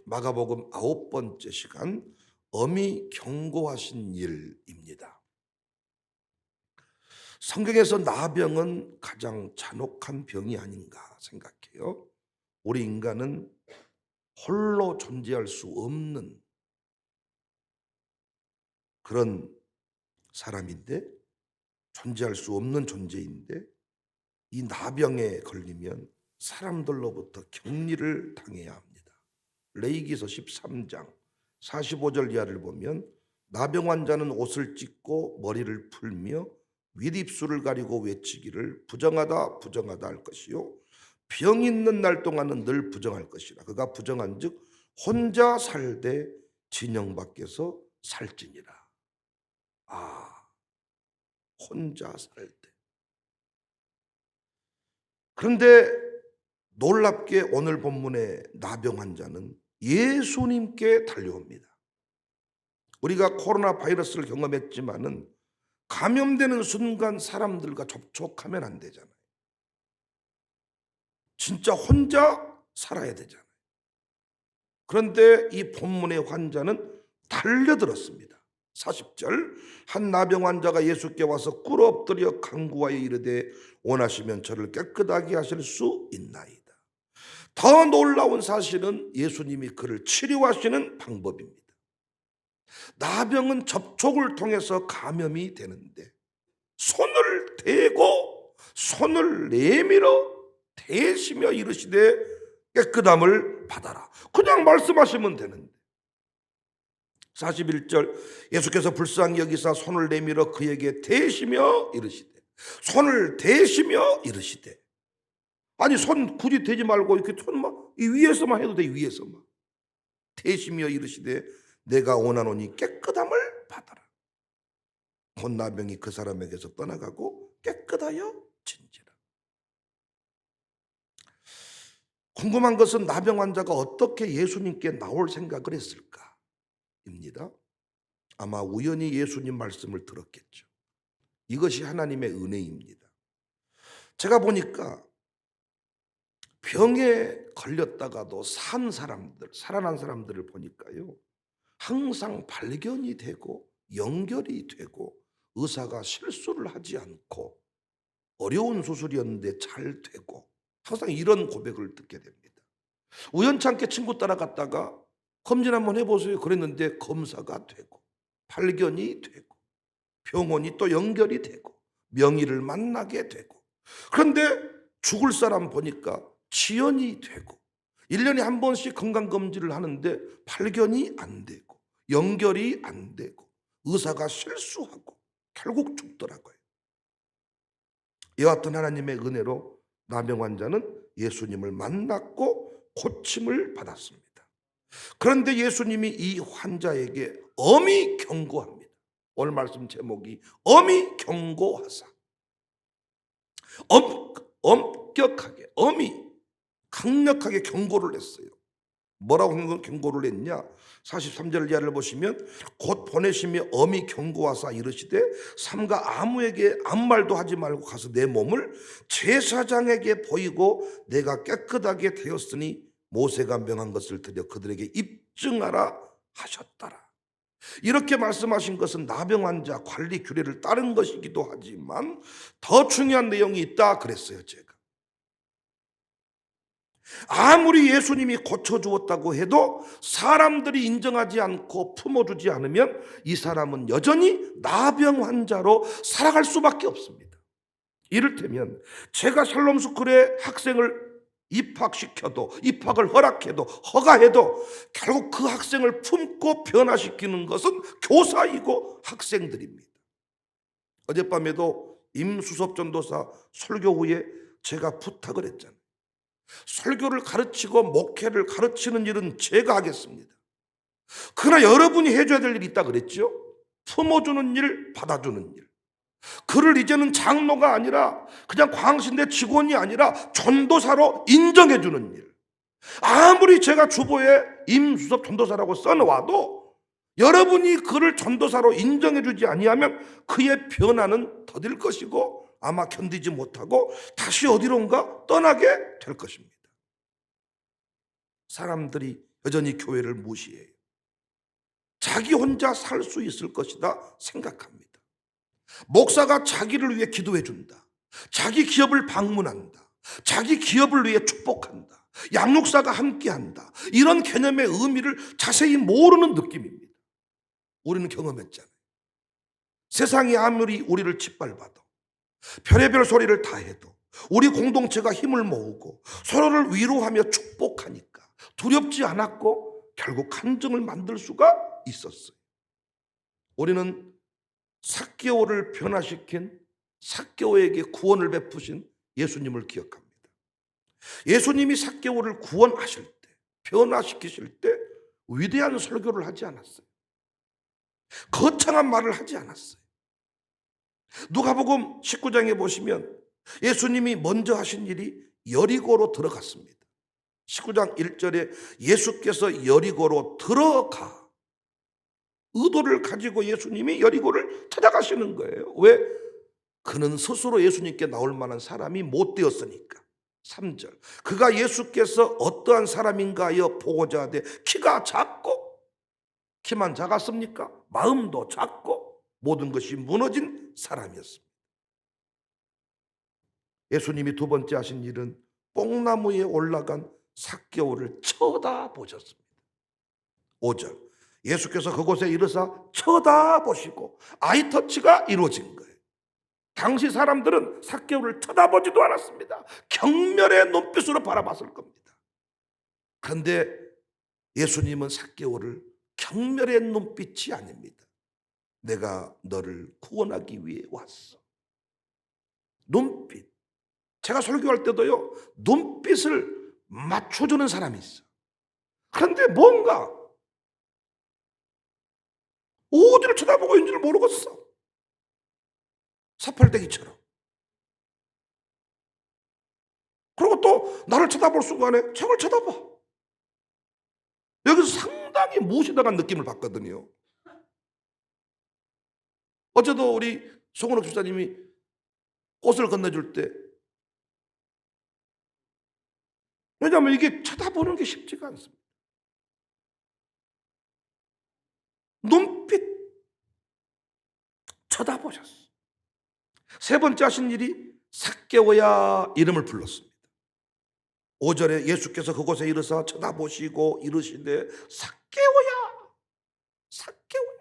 마가복음 9번째 시간, 어미 경고하신 일입니다. 성경에서 나병은 가장 잔혹한 병이 아닌가 생각해요. 우리 인간은 홀로 존재할 수 없는 그런 사람인데, 존재할 수 없는 존재인데, 이 나병에 걸리면 사람들로부터 격리를 당해야 합니다. 레위기서 13장 45절 이하를 보면, 나병 환자는 옷을 찢고 머리를 풀며 윗입술을 가리고 외치기를 부정하다 부정하다 할 것이요 병 있는 날 동안은 늘 부정할 것이라. 그가 부정한즉 혼자 살되 진영 밖에서 살지니라. 혼자 살 때. 그런데 놀랍게 오늘 본문의 나병 환자는 예수님께 달려옵니다. 우리가 코로나 바이러스를 경험했지만은 감염되는 순간 사람들과 접촉하면 안 되잖아요. 진짜 혼자 살아야 되잖아요. 그런데 이 본문의 환자는 달려들었습니다. 40절, 한 나병 환자가 예수께 와서 꿇어 엎드려 간구하여 이르되 원하시면 저를 깨끗하게 하실 수 있나이다. 더 놀라운 사실은 예수님이 그를 치료하시는 방법입니다. 나병은 접촉을 통해서 감염이 되는데, 손을 대고 손을 내밀어 대시며 이르시되 깨끗함을 받아라. 그냥 말씀하시면 되는데, 41절, 예수께서 불쌍히 여기사 손을 내밀어 그에게 대시며 이르시되, 손을 대시며 이르시되, 아니 손 굳이 대지 말고 이렇게 손만 이 위에서만 해도 돼. 위에서만 대시며 이르시되 내가 원하노니 깨끗함을 받아라. 곧 나병이 그 사람에게서 떠나가고 깨끗하여 진지라. 궁금한 것은 나병 환자가 어떻게 예수님께 나올 생각을 했을까입니다. 아마 우연히 예수님 말씀을 들었겠죠. 이것이 하나님의 은혜입니다. 제가 보니까 병에 걸렸다가도 살아난 사람들을 보니까요, 항상 발견이 되고 연결이 되고 의사가 실수를 하지 않고 어려운 수술이었는데 잘 되고, 항상 이런 고백을 듣게 됩니다. 우연찮게 친구 따라갔다가 검진 한번 해보세요 그랬는데 검사가 되고 발견이 되고 병원이 또 연결이 되고 명의를 만나게 되고, 그런데 죽을 사람 보니까 지연이 되고 1년에 한 번씩 건강검진을 하는데 발견이 안 되고 연결이 안 되고 의사가 실수하고 결국 죽더라고요. 이와 같은 하나님의 은혜로 나병 환자는 예수님을 만났고 고침을 받았습니다. 그런데 예수님이 이 환자에게 엄히 경고합니다. 오늘 말씀 제목이 엄히 경고하사. 엄격하게, 엄히 강력하게 경고를 했어요. 뭐라고 경고를 했냐? 43절 이하를 보시면, 곧 보내시며 엄히 경고하사 이르시되 삼가 아무에게 아무 말도 하지 말고 가서 내 몸을 제사장에게 보이고 내가 깨끗하게 되었으니 모세가 명한 것을 드려 그들에게 입증하라 하셨더라. 이렇게 말씀하신 것은 나병 환자 관리 규례를 따른 것이기도 하지만 더 중요한 내용이 있다 그랬어요. 제가 아무리 예수님이 고쳐주었다고 해도 사람들이 인정하지 않고 품어주지 않으면 이 사람은 여전히 나병 환자로 살아갈 수밖에 없습니다. 이를테면 제가 샬롬스쿨에 학생을 입학시켜도, 입학을 허락해도, 허가해도 결국 그 학생을 품고 변화시키는 것은 교사이고 학생들입니다. 어젯밤에도 임수섭 전도사 설교 후에 제가 부탁을 했잖아요. 설교를 가르치고 목회를 가르치는 일은 제가 하겠습니다. 그러나 여러분이 해줘야 될 일이 있다 그랬죠. 품어주는 일, 받아주는 일. 그를 이제는 장로가 아니라 그냥 광신대 직원이 아니라 전도사로 인정해주는 일. 아무리 제가 주보에 임수섭 전도사라고 써놓아도 여러분이 그를 전도사로 인정해주지 아니하면 그의 변화는 더딜 것이고 아마 견디지 못하고 다시 어디론가 떠나게 될 것입니다. 사람들이 여전히 교회를 무시해요. 자기 혼자 살 수 있을 것이다 생각합니다. 목사가 자기를 위해 기도해 준다. 자기 기업을 방문한다. 자기 기업을 위해 축복한다. 양육사가 함께한다. 이런 개념의 의미를 자세히 모르는 느낌입니다. 우리는 경험했잖아요. 세상이 아무리 우리를 짓밟아도, 별의별 소리를 다 해도 우리 공동체가 힘을 모으고 서로를 위로하며 축복하니까 두렵지 않았고 결국 한정을 만들 수가 있었어요. 우리는 삭개오를 변화시킨, 삭개오에게 구원을 베푸신 예수님을 기억합니다. 예수님이 삭개오를 구원하실 때, 변화시키실 때 위대한 설교를 하지 않았어요. 거창한 말을 하지 않았어요. 누가복음 19장에 보시면 예수님이 먼저 하신 일이 여리고로 들어갔습니다. 19장 1절에 예수께서 여리고로 들어가, 의도를 가지고 예수님이 여리고를 찾아가시는 거예요. 왜? 그는 스스로 예수님께 나올 만한 사람이 못 되었으니까. 3절, 그가 예수께서 어떠한 사람인가 하여 보고자 하되 키가 작고, 키만 작았습니까? 마음도 작고 모든 것이 무너진 사람이었습니다. 예수님이 두 번째 하신 일은 뽕나무에 올라간 삭개오를 쳐다보셨습니다. 5절, 예수께서 그곳에 이르사 쳐다보시고 아이터치가 이루어진 거예요. 당시 사람들은 삭개오를 쳐다보지도 않았습니다. 경멸의 눈빛으로 바라봤을 겁니다. 그런데 예수님은 삭개오를 경멸의 눈빛이 아닙니다. 내가 너를 구원하기 위해 왔어. 눈빛. 제가 설교할 때도요, 눈빛을 맞춰주는 사람이 있어. 그런데 뭔가 어디를 쳐다보고 있는지를 모르겠어. 사팔대기처럼. 그리고 또 나를 쳐다볼 순간에 저걸 쳐다봐. 여기서 상당히 무시당한 느낌을 받거든요. 어제도 우리 송은옥 집사님이 꽃을 건네줄 때, 왜냐하면 이게 쳐다보는 게 쉽지가 않습니다. 눈빛 쳐다보셨어. 세 번째 하신 일이 삭개오야 이름을 불렀습니다. 5절에 예수께서 그곳에 이르사 쳐다보시고 이르시되 삭개오야, 삭개오야.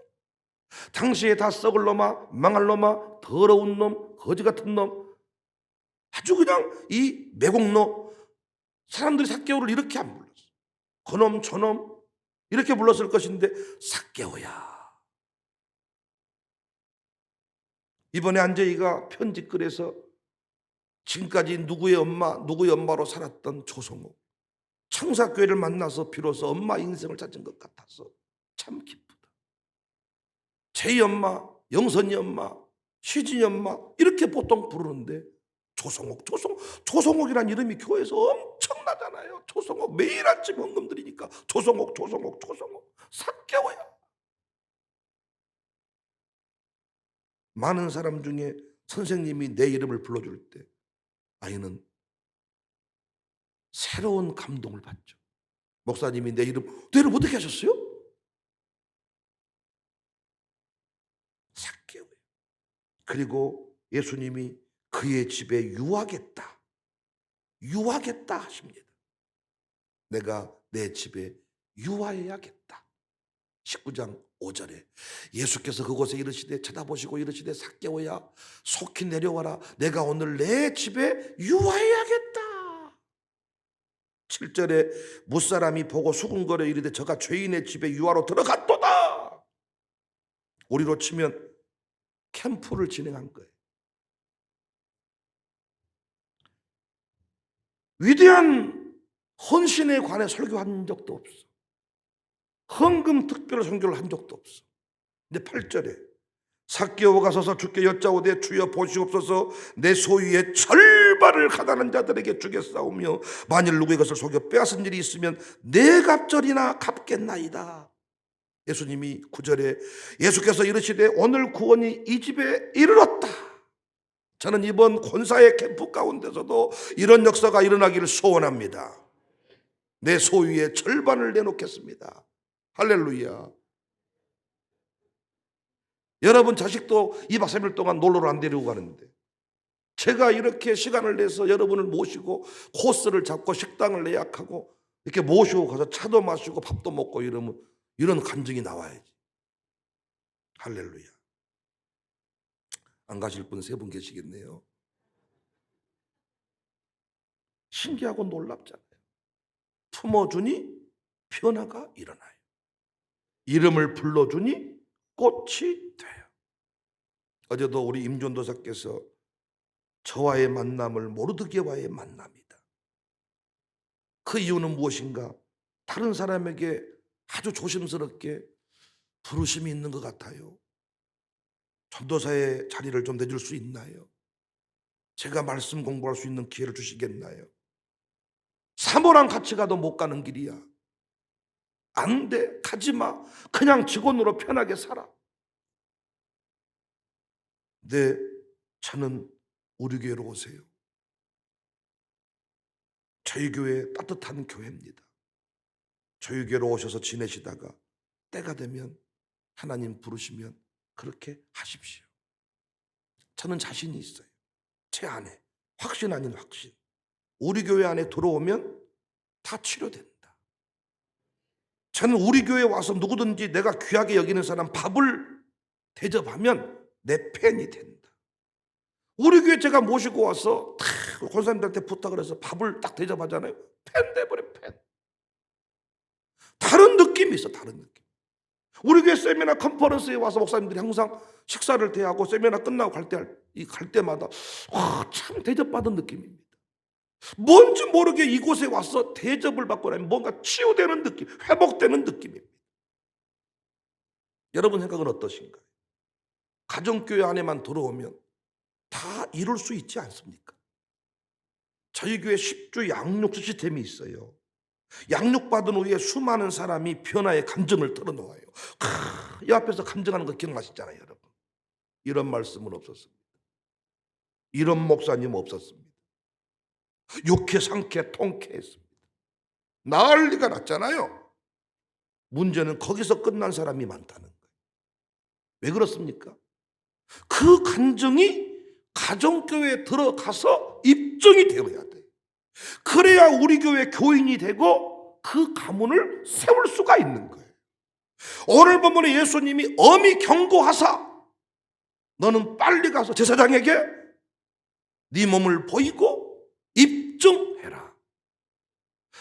당시에 다 썩을 놈아, 망할 놈아, 더러운 놈, 거지 같은 놈, 아주 그냥 이 매국노. 사람들이 삭개오를 이렇게 안 불렀어. 그놈 저놈 이렇게 불렀을 것인데 삭개오야. 이번에 안재희가 편지글에서 지금까지 누구의 엄마로 살았던 조성욱, 청사교회를 만나서 비로소 엄마 인생을 찾은 것 같아서 참 기쁘다. 제이 엄마, 영선이 엄마, 시진이 엄마 이렇게 보통 부르는데 조성욱이란 이름이 교회에서 엄청나잖아요. 조성욱 매일 아침 헌금 드리니까 조성욱 삭개오야. 많은 사람 중에 선생님이 내 이름을 불러줄 때 아이는 새로운 감동을 받죠. 목사님이 내 이름 어떻게 하셨어요? 삭개오야. 그리고 예수님이 그의 집에 유하겠다 하십니다. 내가 내 집에 유하여야겠다. 19장 5절에 예수께서 그곳에 이르시되 쳐다보시고 이르시되 삭개오야 속히 내려와라. 내가 오늘 내 집에 유하여야겠다. 7절에 무사람이 보고 수군거려 이르되 저가 죄인의 집에 유하로 들어갔도다. 우리로 치면 캠프를 진행한 거예요. 위대한 헌신에 관해 설교한 적도 없어. 헌금 특별 선교를 한 적도 없어. 근데 8절에 삭개오가 서서 주께 여짜오되 주여 보시옵소서 내 소유의 절반을 가난한 자들에게 주겠사오며 만일 누구의 것을 속여 빼앗은 일이 있으면 네 갑절이나 갚겠나이다. 예수님이 9절에 예수께서 이르시되 오늘 구원이 이 집에 이르렀다. 저는 이번 권사의 캠프 가운데서도 이런 역사가 일어나기를 소원합니다. 내 소유의 절반을 내놓겠습니다. 할렐루야. 여러분 자식도 2박 3일 동안 놀러를 안 데리고 가는데 제가 이렇게 시간을 내서 여러분을 모시고 코스를 잡고 식당을 예약하고 이렇게 모시고 가서 차도 마시고 밥도 먹고 이러면 이런 감정이 나와야지. 할렐루야. 안 가실 분 3분 계시겠네요. 신기하고 놀랍잖아요. 품어주니 변화가 일어나요. 이름을 불러주니 꽃이 돼요. 어제도 우리 임전도사께서 저와의 만남을 모르드게와의 만남이다. 그 이유는 무엇인가? 다른 사람에게 아주 조심스럽게 부르심이 있는 것 같아요. 전도사의 자리를 좀 내줄 수 있나요? 제가 말씀 공부할 수 있는 기회를 주시겠나요? 사모랑 같이 가도 못 가는 길이야. 안 돼. 가지 마. 그냥 직원으로 편하게 살아. 네, 저는 우리 교회로 오세요. 저희 교회 따뜻한 교회입니다. 저희 교회로 오셔서 지내시다가 때가 되면 하나님 부르시면 그렇게 하십시오. 저는 자신이 있어요. 제 안에 확신 아닌 확신. 우리 교회 안에 들어오면 다 치료된다. 저는 우리 교회에 와서 누구든지 내가 귀하게 여기는 사람 밥을 대접하면 내 팬이 된다. 우리 교회 제가 모시고 와서 권사님들한테 부탁을 해서 밥을 딱 대접하잖아요. 팬 돼버려, 팬. 다른 느낌이 있어, 다른 느낌. 우리 교회 세미나 컨퍼런스에 와서 목사님들이 항상 식사를 대하고 세미나 끝나고 갈 때마다 참 대접받은 느낌입니다. 뭔지 모르게 이곳에 와서 대접을 받고 나면 뭔가 치유되는 느낌, 회복되는 느낌입니다. 여러분 생각은 어떠신가요? 가정교회 안에만 들어오면 다 이룰 수 있지 않습니까? 저희 교회 10주 양육 시스템이 있어요. 양육받은 후에 수많은 사람이 변화의 감정을 털어놓아요. 이 앞에서 감정하는 거 기억나시잖아요, 여러분. 이런 말씀은 없었습니다. 이런 목사님 없었습니다. 욕해 상쾌 통쾌했습니다. 난리가 났잖아요. 문제는 거기서 끝난 사람이 많다는 거예요. 왜 그렇습니까? 그 감정이 가정교회에 들어가서 입증이 되어야 돼요. 그래야 우리 교회 교인이 되고 그 가문을 세울 수가 있는 거예요. 오늘 본문에 예수님이 엄히 경고하사 너는 빨리 가서 제사장에게 네 몸을 보이고 입증해라.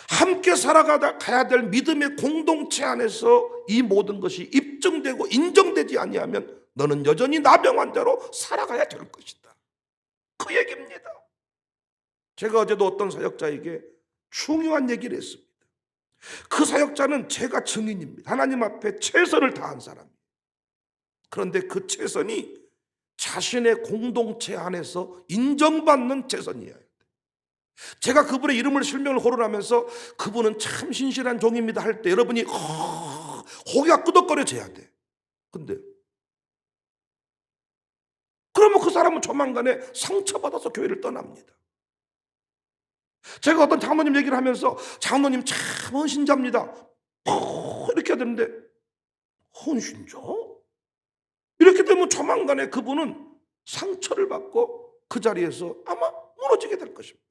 함께 살아가야 될 믿음의 공동체 안에서 이 모든 것이 입증되고 인정되지 아니하면 너는 여전히 나병 환자로 살아가야 될 것이다. 그 얘기입니다. 제가 어제도 어떤 사역자에게 중요한 얘기를 했습니다. 그 사역자는 제가 증인입니다. 하나님 앞에 최선을 다한 사람입니다. 그런데 그 최선이 자신의 공동체 안에서 인정받는 최선이에요. 제가 그분의 이름을 실명을 거론하면서 그분은 참 신실한 종입니다 할 때 여러분이 고개가 끄덕거려져야 돼. 근데 그러면 그 사람은 조만간에 상처받아서 교회를 떠납니다. 제가 어떤 장로님 얘기를 하면서 장로님 참 헌신자입니다. 이렇게 해야 되는데 헌신자? 이렇게 되면 조만간에 그분은 상처를 받고 그 자리에서 아마 무너지게 될 것입니다.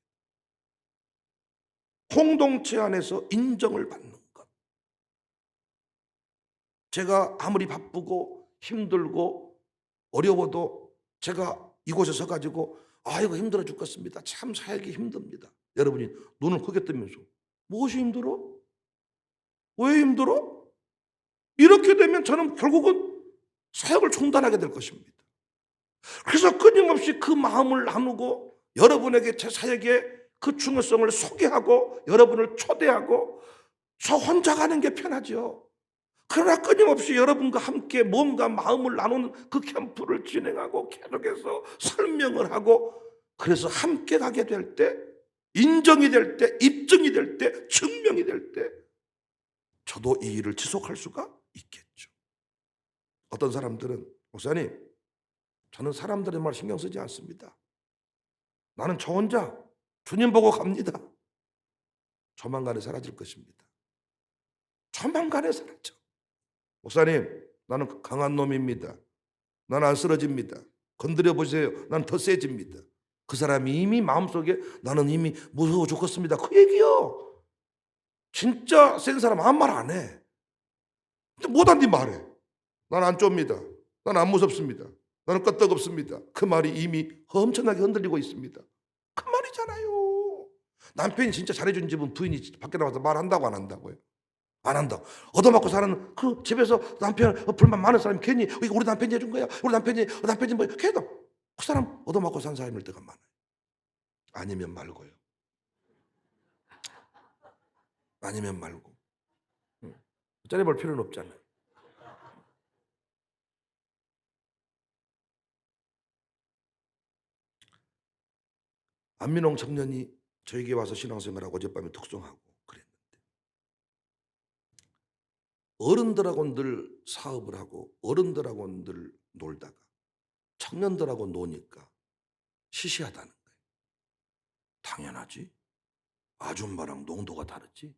공동체 안에서 인정을 받는 것. 제가 아무리 바쁘고 힘들고 어려워도 제가 이곳에 서가지고 아이고 힘들어 죽겠습니다. 참 사역이 힘듭니다. 여러분이 눈을 크게 뜨면서 무엇이 힘들어? 왜 힘들어? 이렇게 되면 저는 결국은 사역을 중단하게 될 것입니다. 그래서 끊임없이 그 마음을 나누고 여러분에게 제 사역의 그 중요성을 소개하고 여러분을 초대하고 저 혼자 가는 게 편하죠. 그러나 끊임없이 여러분과 함께 뭔가 마음을 나누는 그 캠프를 진행하고 계속해서 설명을 하고 그래서 함께 가게 될 때 인정이 될 때 입증이 될 때 증명이 될 때 저도 이 일을 지속할 수가 있겠죠. 어떤 사람들은 목사님 저는 사람들의 말 신경 쓰지 않습니다. 나는 저 혼자 주님 보고 갑니다. 조만간에 사라질 것입니다. 조만간에 사라져. 목사님, 나는 강한 놈입니다. 나는 안 쓰러집니다. 건드려 보세요. 나는 더 세집니다. 그 사람이 이미 마음속에 나는 이미 무서워 죽겠습니다. 그 얘기요. 진짜 센 사람 아무 말 안 해. 못한디 말해. 나는 안 좁니다. 나는 안 무섭습니다. 나는 끄떡없습니다. 그 말이 이미 엄청나게 흔들리고 있습니다. 그 말이잖아요. 남편이 진짜 잘해준 집은 부인이 밖에 나와서 말한다고 안 한다고요? 안 한다. 얻어맞고 사는 그 집에서 남편 불만 많은 사람이 괜히 이거 우리 남편이 해준 거야. 우리 남편이 뭐 걔도 그 사람 얻어맞고 산 사람일 때가 많아요. 아니면 말고요. 아니면 말고. 짜내볼 필요는 없잖아요. 안민홍 청년이 저에게 와서 신앙생활하고 어젯밤에 특송하고 그랬는데 어른들하고 늘 사업을 하고 어른들하고 늘 놀다가 청년들하고 노니까 시시하다는 거예요. 당연하지. 아줌마랑 농도가 다르지.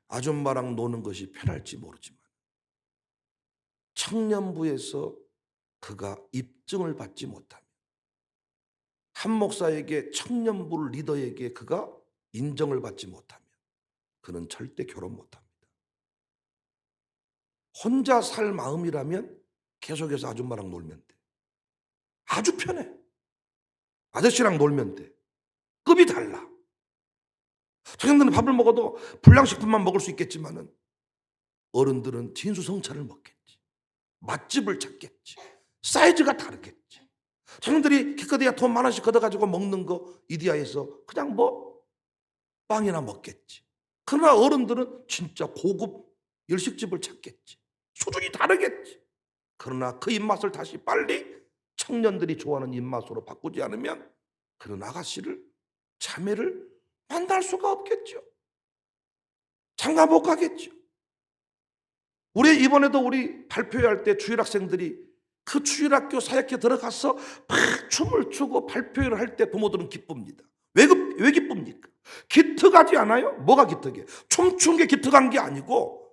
아줌마랑 노는 것이 편할지 모르지만 청년부에서 그가 입증을 받지 못하면 한 목사에게 청년부 리더에게 그가 인정을 받지 못하면 그는 절대 결혼 못합니다. 혼자 살 마음이라면 계속해서 아줌마랑 놀면 돼. 아주 편해. 아저씨랑 놀면 돼. 급이 달라. 청년들은 밥을 먹어도 불량식품만 먹을 수 있겠지만은 어른들은 진수성찬을 먹겠지. 맛집을 찾겠지. 사이즈가 다르겠지. 청년들이 기껏해야 돈 10,000원씩 걷어가지고 먹는 거 이디야에서 그냥 뭐 빵이나 먹겠지. 그러나 어른들은 진짜 고급 일식집을 찾겠지. 수준이 다르겠지. 그러나 그 입맛을 다시 빨리 청년들이 좋아하는 입맛으로 바꾸지 않으면 그런 아가씨를 자매를 만날 수가 없겠죠. 장가 못 가겠죠. 우리 이번에도 우리 발표할 때 주일학생들이 그 주일학교 사역회 들어가서 막 춤을 추고 발표를 할 때 부모들은 기쁩니다. 왜 기쁩니까? 기특하지 않아요? 뭐가 기특해? 춤춘 게 기특한 게 아니고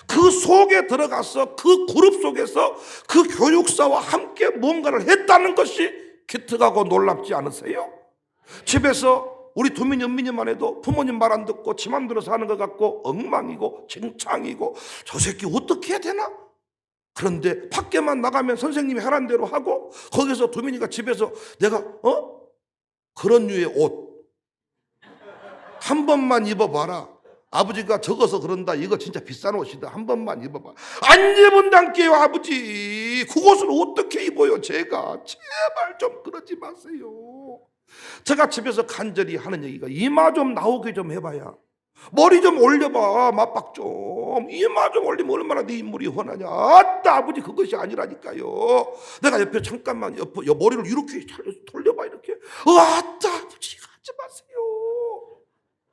그 속에 들어가서 그 그룹 속에서 그 교육사와 함께 뭔가를 했다는 것이 기특하고 놀랍지 않으세요? 집에서 우리 두민이 은민이만 해도 부모님 말 안 듣고 지 맘대로 사는 것 같고 엉망이고 쟁창이고 저 새끼 어떻게 해야 되나? 그런데 밖에만 나가면 선생님이 하라는 대로 하고 거기서 두민이가 집에서 내가 그런 류의 옷 한 번만 입어봐라. 아버지가 적어서 그런다. 이거 진짜 비싼 옷이다. 한 번만 입어봐. 안 입은단께요 아버지. 그것을 어떻게 입어요 제가. 제발 좀 그러지 마세요. 제가 집에서 간절히 하는 얘기가 이마 좀 나오게 좀 해봐야. 머리 좀 올려봐. 맞박 좀. 이마 좀 올리면 얼마나 네 인물이 훤하냐. 아따 아버지 그것이 아니라니까요. 내가 옆에 잠깐만 머리를 이렇게 돌려봐 이렇게. 아따 아버지 하지 마세요.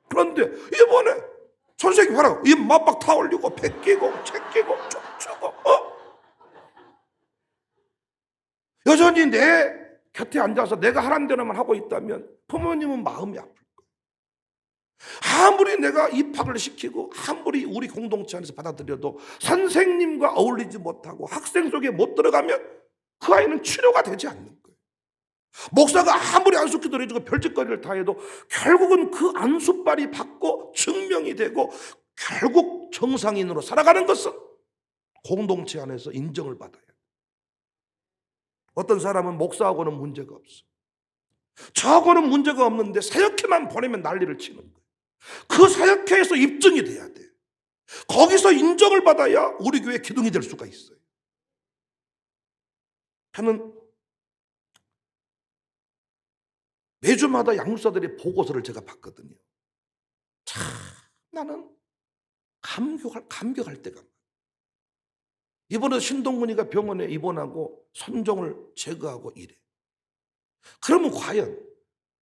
그런데 이번에 선생님 봐라. 이 맞박 다 올리고 배 끼고 책 끼고 춤추고 여전히 내 곁에 앉아서 내가 하라는 대로만 하고 있다면 부모님은 마음이 아플 거예요. 아무리 내가 입학을 시키고 아무리 우리 공동체 안에서 받아들여도 선생님과 어울리지 못하고 학생 속에 못 들어가면 그 아이는 치료가 되지 않는 거예요. 목사가 아무리 안수기도를 해주고 별짓거리를 다 해도 결국은 그 안수빨이 받고 증명이 되고 결국 정상인으로 살아가는 것은 공동체 안에서 인정을 받아야 돼요. 어떤 사람은 목사하고는 문제가 없어. 저하고는 문제가 없는데 사역회만 보내면 난리를 치는 거예요. 그 사역회에서 입증이 돼야 돼. 거기서 인정을 받아야 우리 교회 기둥이 될 수가 있어요. 저는 매주마다 양육사들의 보고서를 제가 봤거든요. 참 나는 감격할 때가 많아요. 이번에 신동근이가 병원에 입원하고 손종을 제거하고 이래. 그러면 과연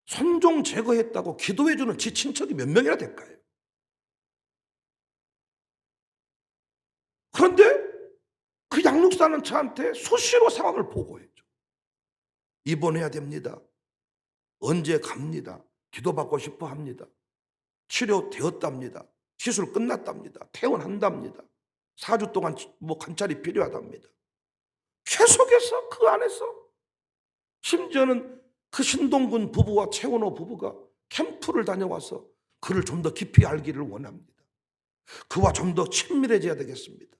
손종 제거했다고 기도해주는 지 친척이 몇 명이나 될까요? 그런데 그 양육사는 저한테 수시로 상황을 보고해줘. 입원해야 됩니다. 언제 갑니다. 기도받고 싶어 합니다. 치료되었답니다. 시술 끝났답니다. 퇴원한답니다. 4주 동안 뭐 관찰이 필요하답니다. 계속해서 그 안에서 심지어는 그 신동근 부부와 최원호 부부가 캠프를 다녀와서 그를 좀 더 깊이 알기를 원합니다. 그와 좀 더 친밀해져야 되겠습니다.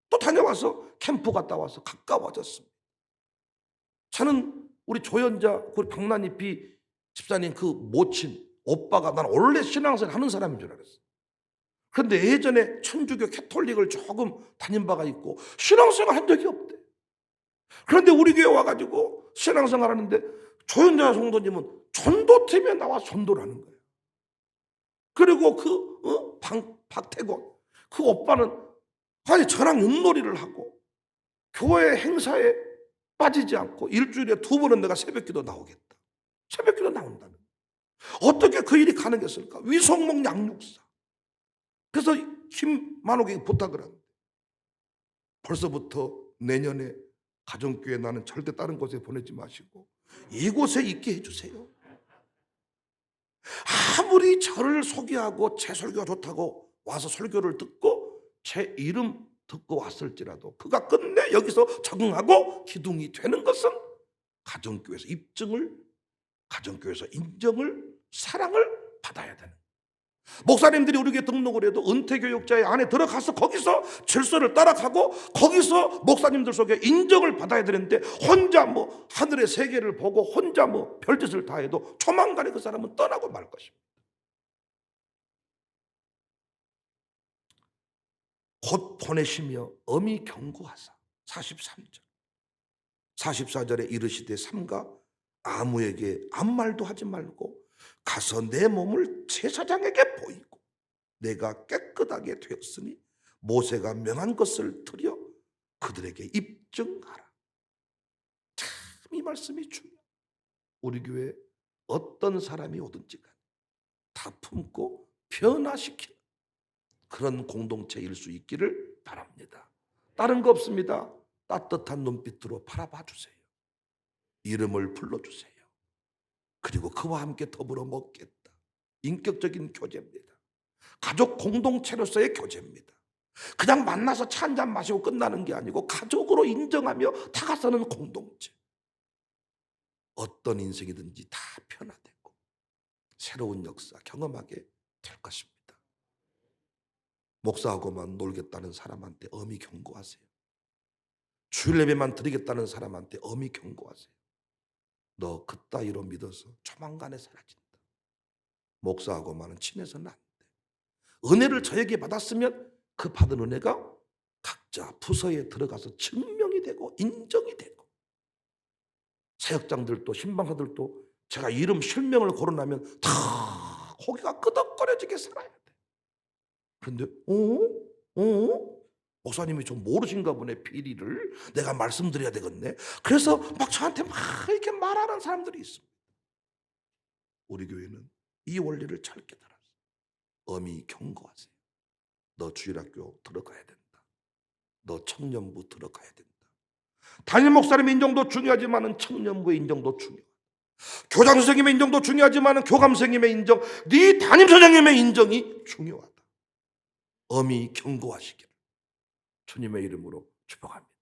또 다녀와서 캠프 갔다 와서 가까워졌습니다. 저는 우리 조연자, 우리 박난희 집사님 그 모친, 오빠가 난 원래 신앙생활 하는 사람인 줄 알았어요. 그런데 예전에 천주교 캐톨릭을 조금 다닌 바가 있고 신앙생활 한 적이 없대. 그런데 우리 교회 와가지고 신앙생활 하는데 조연자 성도님은 전도팀에 나와 전도를 하는 거예요. 그리고 박태권 그 오빠는 아니 저랑 윷놀이를 하고 교회 행사에 빠지지 않고 일주일에 2번은 내가 새벽기도 나오겠다. 새벽기도 나온다는 거예요. 어떻게 그 일이 가능했을까? 위성목 양육사. 그래서 김만옥에게 부탁을 합니다. 벌써부터 내년에 가정교회 나는 절대 다른 곳에 보내지 마시고 이곳에 있게 해주세요. 아무리 저를 소개하고 제 설교가 좋다고 와서 설교를 듣고 제 이름 듣고 왔을지라도 그가 끝내 여기서 적응하고 기둥이 되는 것은 가정교회에서 입증을, 가정교회에서 인정을, 사랑을 받아야 되는. 목사님들이 우리 교회 등록을 해도 은퇴교육자의 안에 들어가서 거기서 질서를 따라가고 거기서 목사님들 속에 인정을 받아야 되는데 혼자 뭐 하늘의 세계를 보고 혼자 뭐 별짓을 다 해도 조만간에 그 사람은 떠나고 말 것입니다. 곧 보내시며 엄히 경고하사 43절 44절에 이르시되 삼가 아무에게 아무 말도 하지 말고 가서 내 몸을 제사장에게 보이고 내가 깨끗하게 되었으니 모세가 명한 것을 드려 그들에게 입증하라. 참 이 말씀이 중요해요. 우리 교회에 어떤 사람이 오든지 간에 다 품고 변화시키는 그런 공동체일 수 있기를 바랍니다. 다른 거 없습니다. 따뜻한 눈빛으로 바라봐 주세요. 이름을 불러주세요. 그리고 그와 함께 더불어 먹겠다. 인격적인 교제입니다. 가족 공동체로서의 교제입니다. 그냥 만나서 차 한잔 마시고 끝나는 게 아니고 가족으로 인정하며 다가서는 공동체. 어떤 인생이든지 다 변화되고 새로운 역사 경험하게 될 것입니다. 목사하고만 놀겠다는 사람한테 엄히 경고하세요. 주일 예배만 드리겠다는 사람한테 엄히 경고하세요. 너 그따위로 믿어서 조만간에 사라진다. 목사하고만은 친해서는 안 돼. 은혜를 저에게 받았으면 그 받은 은혜가 각자 부서에 들어가서 증명이 되고 인정이 되고 사역장들도 신방사들도 제가 이름 실명을 거론하면 다 고개가 끄덕거려지게 살아야 돼. 그런데 목사님이 좀 모르신가 보네. 비리를 내가 말씀드려야 되겠네. 그래서 막 저한테 막 이렇게 말하는 사람들이 있습니다. 우리 교회는 이 원리를 잘 깨달았어요. 엄히 경고하세요. 너 주일학교 들어가야 된다. 너 청년부 들어가야 된다. 담임 목사님의 인정도 중요하지만 청년부의 인정도 중요하다. 교장 선생님의 인정도 중요하지만 교감 선생님의 인정, 네 담임 선생님의 인정이 중요하다. 엄히 경고하시기를 주님의 이름으로 축복합니다.